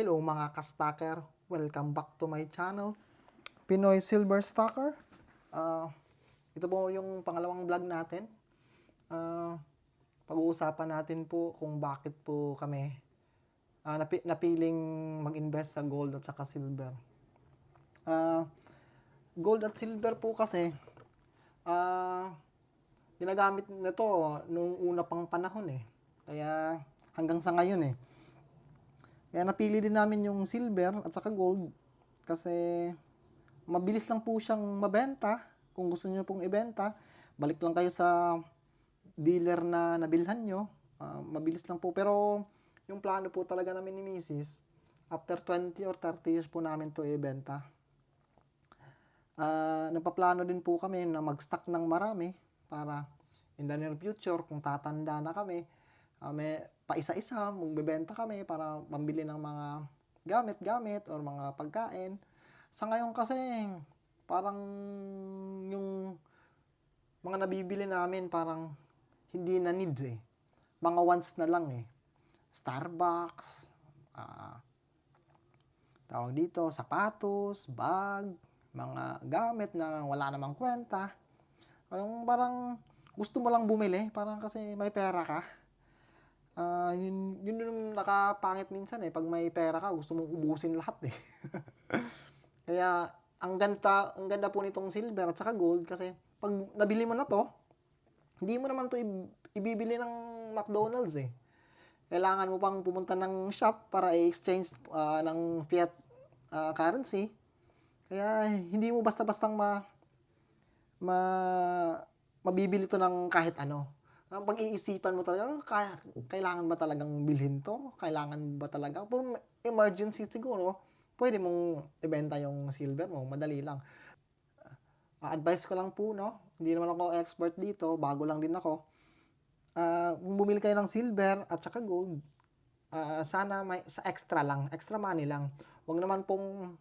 Hello mga ka-stacker, welcome back to my channel, Pinoy Silver Stacker. Ito po yung pangalawang vlog natin. Pag-uusapan natin po kung bakit po kami napiling mag-invest sa gold at saka silver. Gold at silver po kasi ginagamit nito nung una pang panahon eh. Kaya hanggang sa ngayon eh. Kaya napili din namin yung silver at saka gold kasi mabilis lang po siyang mabenta. Kung gusto niyo pong ibenta, balik lang kayo sa dealer na nabilhan nyo. Mabilis lang po. Pero yung plano po talaga namin ni Mrs. after 20 or 30 years po namin to ibenta. Nagpaplano din po kami na mag-stock ng marami para in the near future, kung tatanda na kami, may paisa-isa, magbebenta kami para pambili ng mga gamit-gamit or mga pagkain. Sa ngayon kasi, parang yung mga nabibili namin parang hindi na needs eh. Mga wants na lang eh. Starbucks, tawag dito, sapatos, bag, mga gamit na wala namang kwenta. Parang gusto mo lang bumili, parang kasi may pera ka. Yun yung nakapangit minsan eh. Pag may pera ka, gusto mong ubusin lahat eh. Kaya, ang ganda po nitong silver at saka gold kasi pag nabili mo na to, hindi mo naman to ibibili ng McDonald's eh. Kailangan mo pang pumunta ng shop para i-exchange ng fiat currency. Kaya, hindi mo basta-bastang mabibili to ng kahit ano. Ang pag-iisipan mo talaga, kailangan ba talagang bilhin to? Kailangan ba talaga? Kung emergency siguro, pwede mong ibenta yung silver mo, madali lang. Advice ko lang po, no? Hindi naman ako expert dito, bago lang din ako. Kung bumili kayo ng silver at saka gold, sana may sa extra lang, extra money lang. Huwag naman pong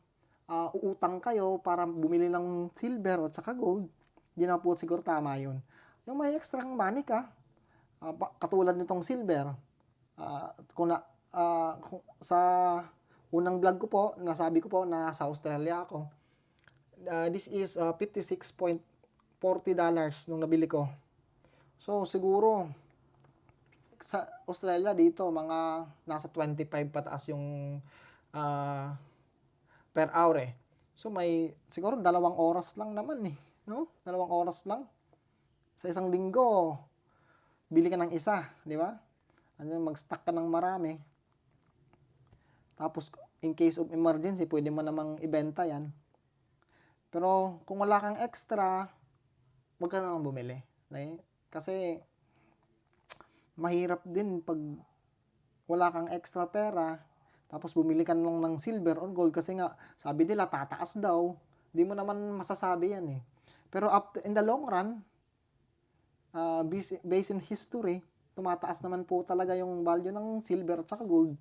uutang kayo para bumili ng silver at saka gold. Hindi na po siguro tama yun. Yung may extra money ka, katulad nitong silver, kung sa unang vlog ko po, nasabi ko po na nasa Australia ako. This is $56.40 nung nabili ko. So, siguro, sa Australia dito, mga nasa 25 pataas yung per hour eh. So, may siguro 2 oras lang naman eh. No? 2 oras lang. Sa isang linggo, bili ka ng isa, di ba? Mag-stock ka ng marami. Tapos, in case of emergency, pwede mo namang ibenta yan. Pero, kung wala kang extra, huwag ka namang bumili. Kasi, mahirap din pag wala kang extra pera, tapos bumili ka lang ng silver or gold kasi nga, sabi nila, tataas daw. Di mo naman masasabi yan eh. Pero in the long run, based on history, tumataas naman po talaga yung value ng silver at saka gold.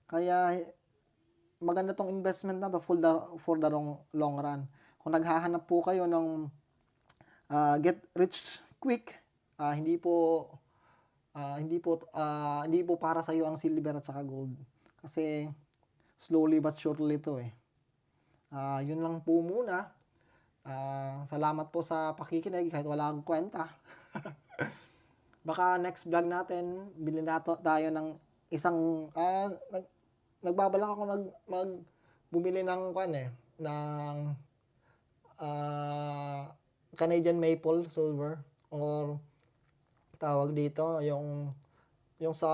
Kaya, maganda tong investment na to for the long run. Kung naghahanap po kayo ng get rich quick, hindi po para sa iyo ang silver at saka gold. Kasi, slowly but surely to eh. Yun lang po muna. Salamat po sa pakikinig kahit wala akong kwenta. Baka next vlog natin, bilhin tayo ng isang nagbabalak ako bumili ng ng Canadian Maple Silver or tawag dito yung sa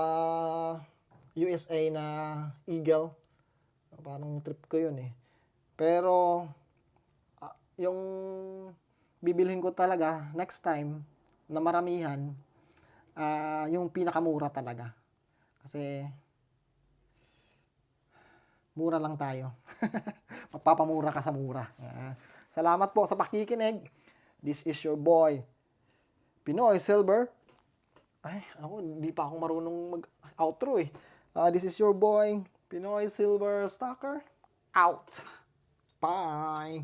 USA na Eagle. Parang trip ko yun eh. Pero yung bibilhin ko talaga next time na maramihan, yung pinakamura talaga. Kasi mura lang tayo. Magpapamura ka sa mura. Salamat po sa pakikinig. This is your boy, Pinoy Silver. Hindi pa ako marunong mag-outro eh. This is your boy, Pinoy Silver Stacker. Out. Bye.